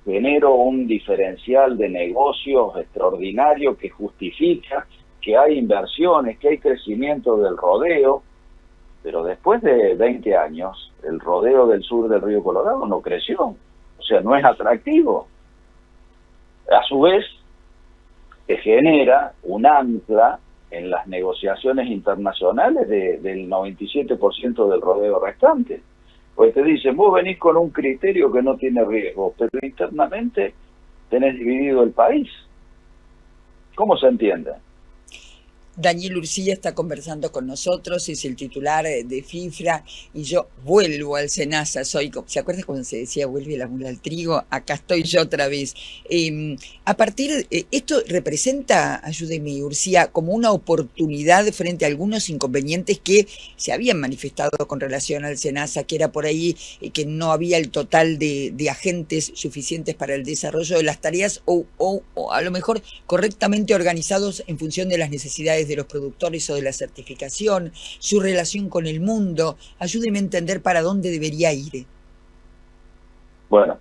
genero un diferencial de negocios extraordinario que justifica que hay inversiones, que hay crecimiento del rodeo, pero después de 20 años, el rodeo del sur del río Colorado no creció, o sea, no es atractivo. A su vez, se genera un ancla en las negociaciones internacionales del 97% del rodeo restante. Pues te dicen, vos venís con un criterio que no tiene riesgo, pero internamente tenés dividido el país. ¿Cómo se entiende? Daniel Urcía está conversando con nosotros, es el titular de FIFRA, y yo vuelvo al SENASA. ¿Se acuerdan cuando se decía vuelve la mula al trigo? Acá estoy yo otra vez. Esto representa, ayúdeme Urcía, como una oportunidad frente a algunos inconvenientes que se habían manifestado con relación al SENASA, que era por ahí que no había el total de agentes suficientes para el desarrollo de las tareas o a lo mejor correctamente organizados en función de las necesidades de los productores o de la certificación, su relación con el mundo. Ayúdeme a entender para dónde debería ir. Bueno,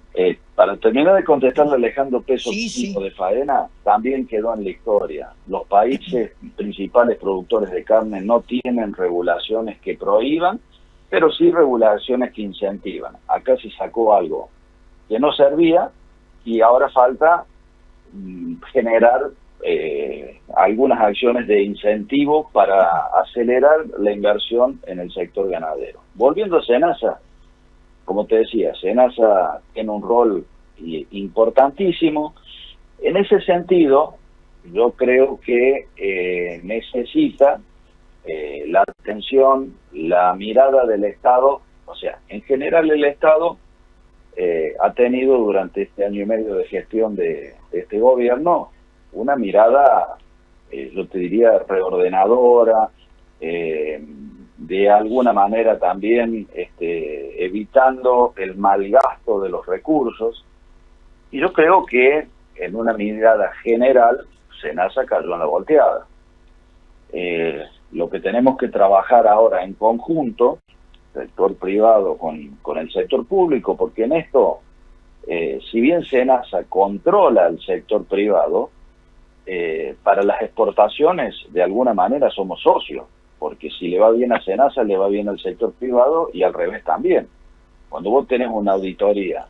para terminar de contestarle a Alejandro, peso mínimo de faena también quedó en la historia. Los países principales productores de carne no tienen regulaciones que prohíban, pero sí regulaciones que incentivan. Acá se sacó algo que no servía y ahora falta generar algunas acciones de incentivo para acelerar la inversión en el sector ganadero. Volviendo a SENASA, como te decía, SENASA tiene un rol importantísimo. En ese sentido, yo creo que necesita la atención, la mirada del Estado. O sea, en general el Estado ha tenido durante este año y medio de gestión de este gobierno una mirada, yo te diría, reordenadora, de alguna manera también evitando el mal gasto de los recursos. Y yo creo que en una mirada general, SENASA cayó en la volteada. Lo que tenemos que trabajar ahora en conjunto, sector privado con el sector público, porque en esto, si bien SENASA controla el sector privado, para las exportaciones de alguna manera somos socios, porque si le va bien a SENASA, le va bien al sector privado y al revés también. Cuando vos tenés una auditoría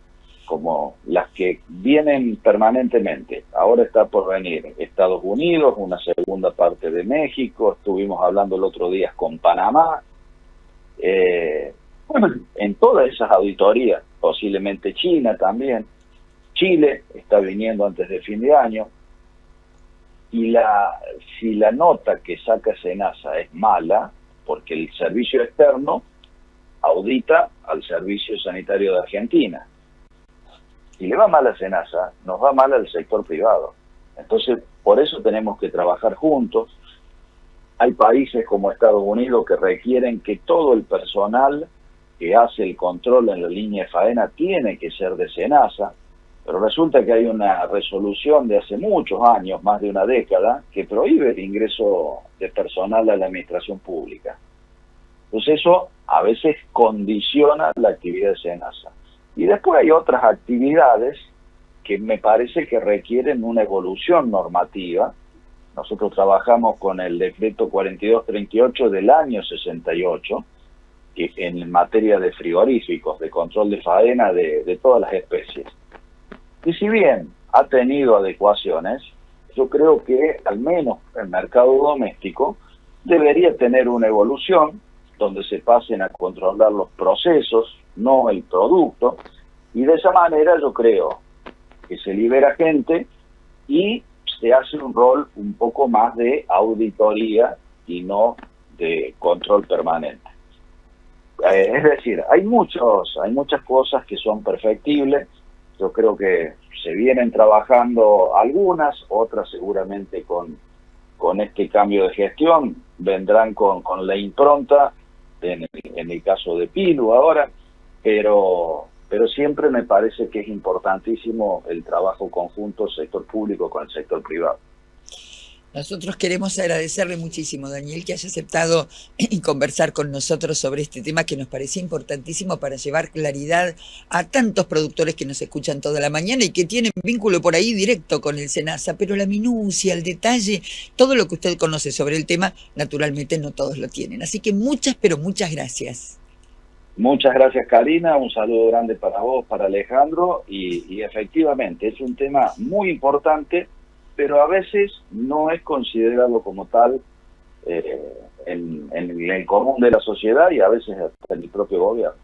como las que vienen permanentemente, ahora está por venir Estados Unidos, una segunda parte de México, estuvimos hablando el otro día con Panamá, en todas esas auditorías, posiblemente China también, Chile está viniendo antes de fin de año, y si la nota que saca SENASA es mala, porque el servicio externo audita al Servicio Sanitario de Argentina. Si le va mal a SENASA, nos va mal al sector privado. Entonces, por eso tenemos que trabajar juntos. Hay países como Estados Unidos que requieren que todo el personal que hace el control en la línea de faena tiene que ser de SENASA, pero resulta que hay una resolución de hace muchos años, más de una década, que prohíbe el ingreso de personal a la administración pública. Entonces eso a veces condiciona la actividad de SENASA. Y después hay otras actividades que me parece que requieren una evolución normativa. Nosotros trabajamos con el decreto 4238 del año 68, que en materia de frigoríficos, de control de faena de todas las especies. Y si bien ha tenido adecuaciones, yo creo que al menos el mercado doméstico debería tener una evolución donde se pasen a controlar los procesos, no el producto, y de esa manera yo creo que se libera gente y se hace un rol un poco más de auditoría y no de control permanente. Es decir, hay muchas cosas que son perfectibles. Yo creo que se vienen trabajando algunas, otras seguramente con este cambio de gestión vendrán con la impronta, en el caso de Pilu ahora, pero siempre me parece que es importantísimo el trabajo conjunto sector público con el sector privado. Nosotros queremos agradecerle muchísimo, Daniel, que haya aceptado conversar con nosotros sobre este tema que nos parecía importantísimo para llevar claridad a tantos productores que nos escuchan toda la mañana y que tienen vínculo por ahí directo con el SENASA, pero la minucia, el detalle, todo lo que usted conoce sobre el tema, naturalmente no todos lo tienen. Así que pero muchas gracias. Muchas gracias, Karina, un saludo grande para vos, para Alejandro, y efectivamente es un tema muy importante, pero a veces no es considerado como tal en el común de la sociedad y a veces hasta en el propio gobierno.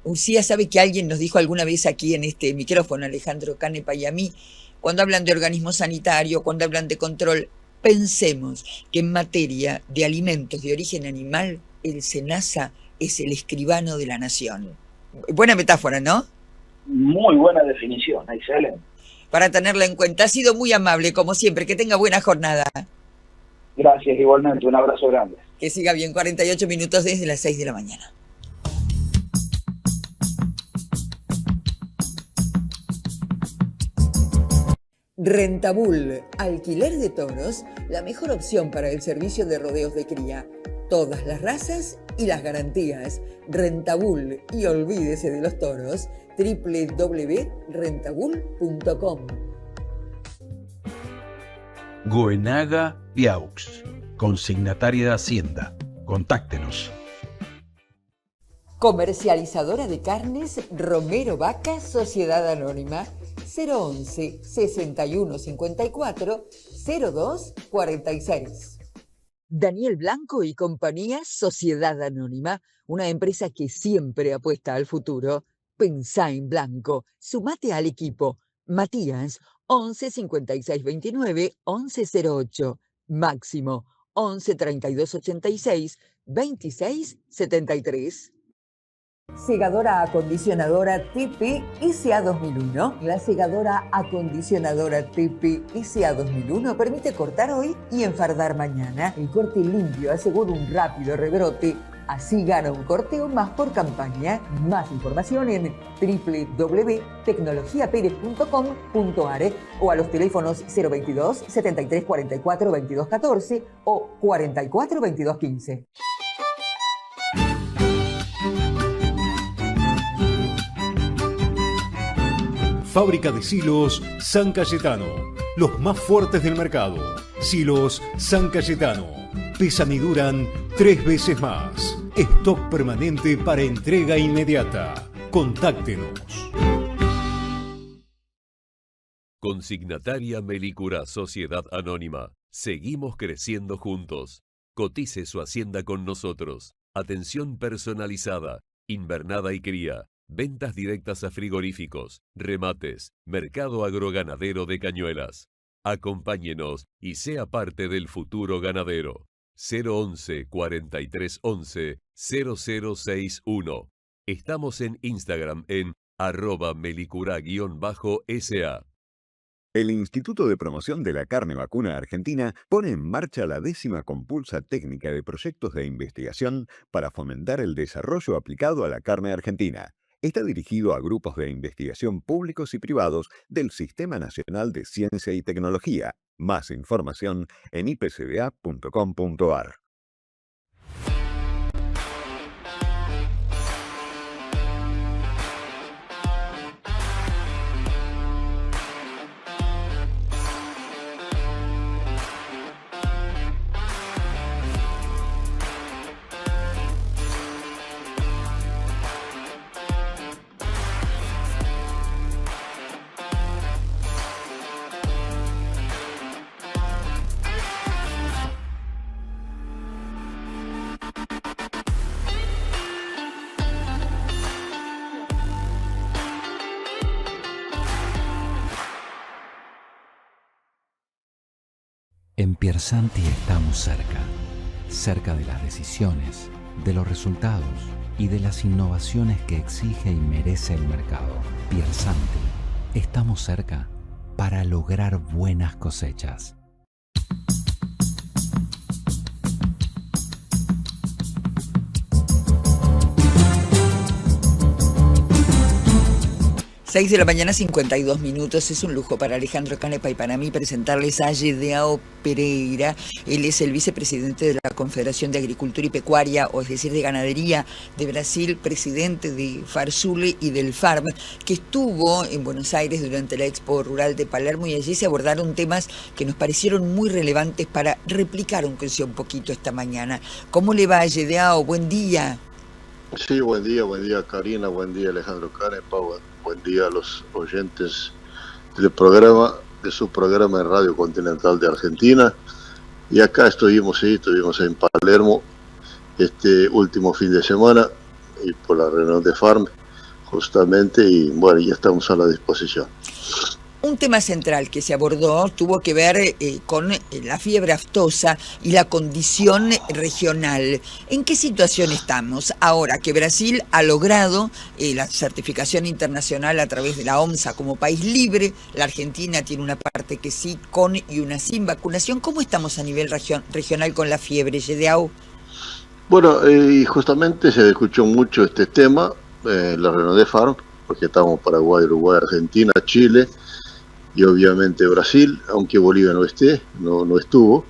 Ucía sabe que alguien nos dijo alguna vez aquí en este micrófono, Alejandro Canepa y a mí, cuando hablan de organismo sanitario, cuando hablan de control, pensemos que en materia de alimentos de origen animal, el SENASA es el escribano de la nación. Buena metáfora, ¿no? Muy buena definición, excelente. Para tenerla en cuenta. Ha sido muy amable, como siempre. Que tenga buena jornada. Gracias, igualmente. Un abrazo grande. Que siga bien. 48 minutos desde las 6 de la mañana. Rentabul, alquiler de toros, la mejor opción para el servicio de rodeos de cría. Todas las razas y las garantías. Rentabul, y olvídese de los toros, www.rentabul.com. Goenaga Viaux, consignataria de Hacienda. Contáctenos. Comercializadora de carnes Romero Vaca, Sociedad Anónima, 011 61 54 02 46. Daniel Blanco y compañía, Sociedad Anónima, una empresa que siempre apuesta al futuro. Pensá en blanco, sumate al equipo. Matías, 11 56 29 11 08. Máximo, 11 32 86 26 73. Segadora acondicionadora TP SA 2001. La segadora acondicionadora TP SA 2001 permite cortar hoy y enfardar mañana. El corte limpio asegura un rápido rebrote. Así gana un corte o más por campaña. Más información en www.tecnologiaperez.com.ar o a los teléfonos 022 73 44 22 14 o 44 22 15. Fábrica de Silos San Cayetano. Los más fuertes del mercado. Silos San Cayetano. Pesan y duran 3 veces más. Stock permanente para entrega inmediata. Contáctenos. Consignataria Melicura Sociedad Anónima. Seguimos creciendo juntos. Cotice su hacienda con nosotros. Atención personalizada, invernada y cría. Ventas directas a frigoríficos, remates, mercado agroganadero de Cañuelas. Acompáñenos y sea parte del futuro ganadero. 011 43 11 0061. Estamos en Instagram en @melicura_SA. El Instituto de Promoción de la Carne Vacuna Argentina pone en marcha la 10ª compulsa técnica de proyectos de investigación para fomentar el desarrollo aplicado a la carne argentina. Está dirigido a grupos de investigación públicos y privados del Sistema Nacional de Ciencia y Tecnología. Más información en ipcba.com.ar. En Piersanti estamos cerca de las decisiones, de los resultados y de las innovaciones que exige y merece el mercado. Piersanti, estamos cerca para lograr buenas cosechas. Seis de la mañana, 52 minutos. Es un lujo para Alejandro Canepa y para mí presentarles a Gedeao Pereira. Él es el vicepresidente de la Confederación de Agricultura y Pecuaria, o es decir, de Ganadería de Brasil, presidente de Farsule y del FARM, que estuvo en Buenos Aires durante la Expo Rural de Palermo y allí se abordaron temas que nos parecieron muy relevantes para replicar aunque sea un poquito esta mañana. ¿Cómo le va, Gedeao? Buen día. Sí, buen día Karina, buen día Alejandro Canepa, buen día a los oyentes del programa, de su programa en Radio Continental de Argentina. Y acá estuvimos en Palermo este último fin de semana y por la reunión de FARM justamente, y bueno, ya estamos a la disposición. Un tema central que se abordó tuvo que ver con la fiebre aftosa y la condición regional. ¿En qué situación estamos ahora que Brasil ha logrado la certificación internacional a través de la OMSA como país libre? La Argentina tiene una parte que sí con y una sin vacunación. ¿Cómo estamos a nivel regional con la fiebre, Gedeao? Bueno, y justamente se escuchó mucho este tema en la reunión de FARM, porque estamos Paraguay, Uruguay, Argentina, Chile y obviamente Brasil, aunque Bolivia no estuvo.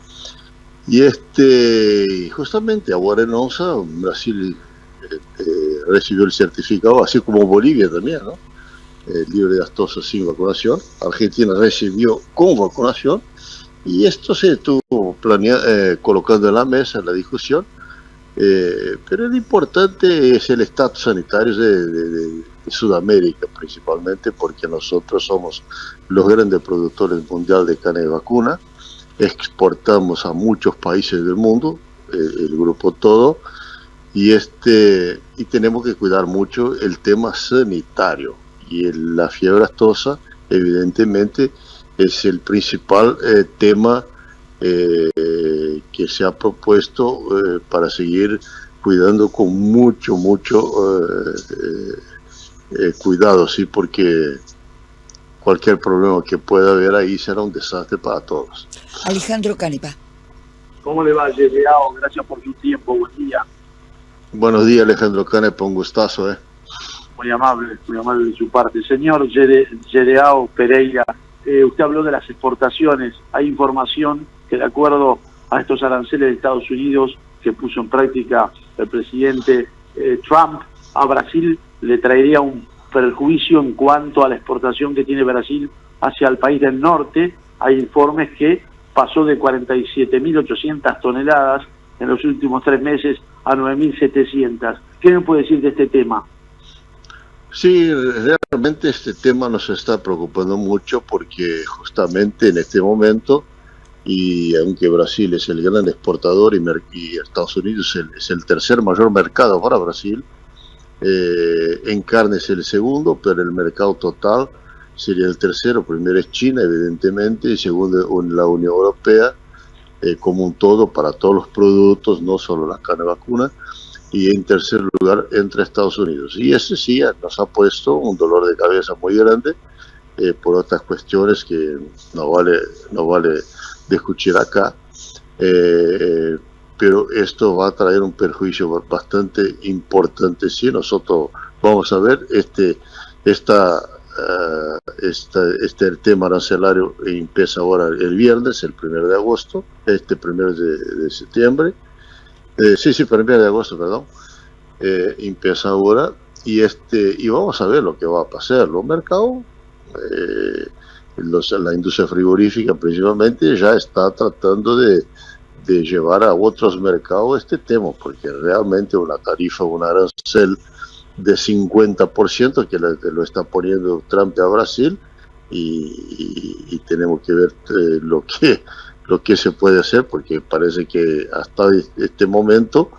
Y justamente ahora en OMSA, Brasil recibió el certificado, así como Bolivia también, ¿no? Libre de aftosa sin vacunación. Argentina recibió con vacunación, y esto se estuvo colocando en la mesa, en la discusión. Pero lo importante es el estatus sanitario de Sudamérica, principalmente porque nosotros somos los grandes productores mundiales de carne de vacuna, exportamos a muchos países del mundo, el grupo todo, y tenemos que cuidar mucho el tema sanitario, y la fiebre aftosa evidentemente es el principal tema que que se ha propuesto para seguir cuidando con mucho cuidado, ¿sí? Porque cualquier problema que pueda haber ahí será un desastre para todos. Alejandro Canepa. ¿Cómo le va, Gedeao? Gracias por su tiempo, buen día. Buenos días, Alejandro Canepa, un gustazo, Muy amable de su parte. Señor Gedeao Pereira, usted habló de las exportaciones. Hay información que de acuerdo a estos aranceles de Estados Unidos que puso en práctica el presidente Trump, a Brasil le traería un perjuicio en cuanto a la exportación que tiene Brasil hacia el país del norte. Hay informes que pasó de 47.800 toneladas en los últimos 3 meses a 9.700. ¿Qué me puede decir de este tema? Sí, realmente este tema nos está preocupando mucho porque justamente en este momento, y aunque Brasil es el gran exportador y Estados Unidos es el tercer mayor mercado para Brasil, en carne es el segundo, pero el mercado total sería el tercero. Primero es China, evidentemente, y segundo la Unión Europea, como un todo para todos los productos, no solo la carne vacuna, y en tercer lugar entre Estados Unidos. Y ese sí nos ha puesto un dolor de cabeza muy grande por otras cuestiones que no vale discutir acá, pero esto va a traer un perjuicio bastante importante. Sí, nosotros vamos a ver este tema arancelario empieza ahora el viernes, el 1 de agosto, 1 de septiembre. Sí, 1 de agosto, perdón. Empieza ahora y vamos a ver lo que va a pasar. Los mercados, la industria frigorífica principalmente ya está tratando de llevar a otros mercados este tema, porque realmente una tarifa, un arancel de 50% que lo está poniendo Trump a Brasil y tenemos que ver lo que se puede hacer, porque parece que hasta este momento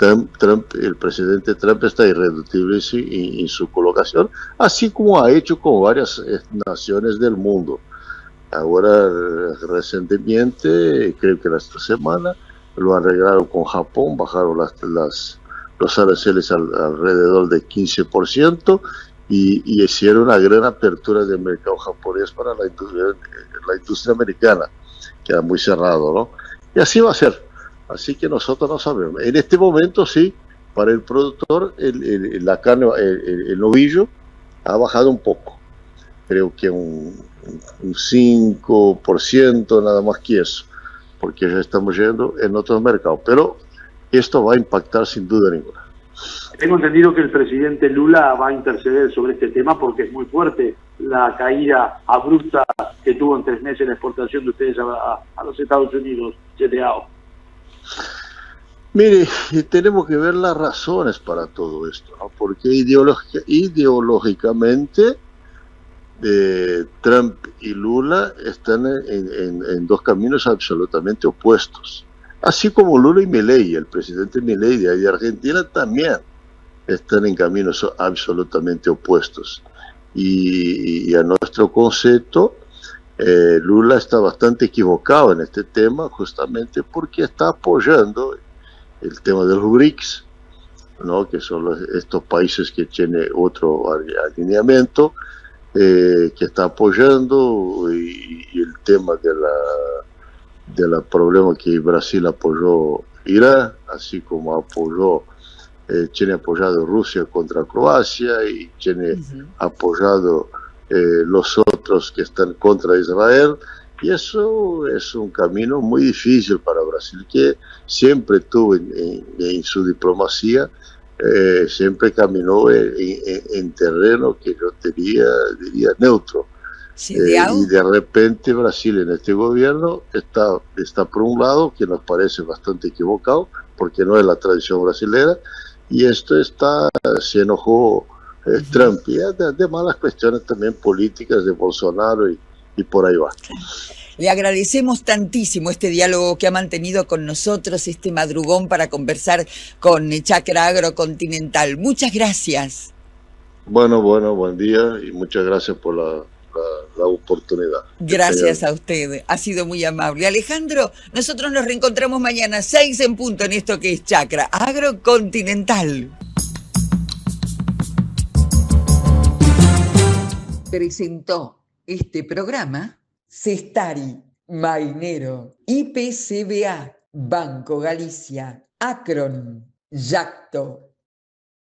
el presidente Trump está irreductible en su colocación, así como ha hecho con varias naciones del mundo. Ahora, recientemente, creo que esta semana, lo arreglaron con Japón, bajaron los aranceles alrededor de 15% y hicieron una gran apertura del mercado japonés para la industria americana, que era muy cerrado, ¿no? Y así va a ser. Así que nosotros no sabemos. En este momento sí, para el productor, la carne, el novillo ha bajado un poco. Creo que un 5%, nada más que eso, porque ya estamos yendo en otros mercados. Pero esto va a impactar sin duda ninguna. Tengo entendido que el presidente Lula va a interceder sobre este tema porque es muy fuerte la caída abrupta que tuvo en 3 meses la exportación de ustedes a los Estados Unidos, Gedeao. Mire, tenemos que ver las razones para todo esto, ¿no? Porque ideológicamente Trump y Lula están en 2 caminos absolutamente opuestos. Así como Lula y Milei, el presidente Milei de Argentina, también están en caminos absolutamente opuestos. Y a nuestro concepto, Lula está bastante equivocado en este tema, justamente porque está apoyando el tema de los BRICS, ¿no? Que son estos países que tienen otro alineamiento, que está apoyando, y el tema de la problema que Brasil apoyó Irán, así como tiene apoyado Rusia contra Croacia y tiene apoyado los otros que están contra Israel, y eso es un camino muy difícil para Brasil, que siempre tuvo en su diplomacia, siempre caminó en terreno que yo diría neutro. Sí, y de repente Brasil en este gobierno está por un lado, que nos parece bastante equivocado, porque no es la tradición brasilera, y se enojó Trump, y de malas cuestiones también políticas de Bolsonaro, y por ahí va. Le agradecemos tantísimo este diálogo que ha mantenido con nosotros, este madrugón para conversar con Chacra Agrocontinental. Muchas gracias. Bueno, buen día y muchas gracias por la oportunidad. Gracias a usted, ha sido muy amable. Alejandro, nosotros nos reencontramos mañana 6 en punto en esto que es Chacra Agrocontinental. Presentó este programa Cestari, Mainero, IPCBA, Banco Galicia, Acron, Yacto,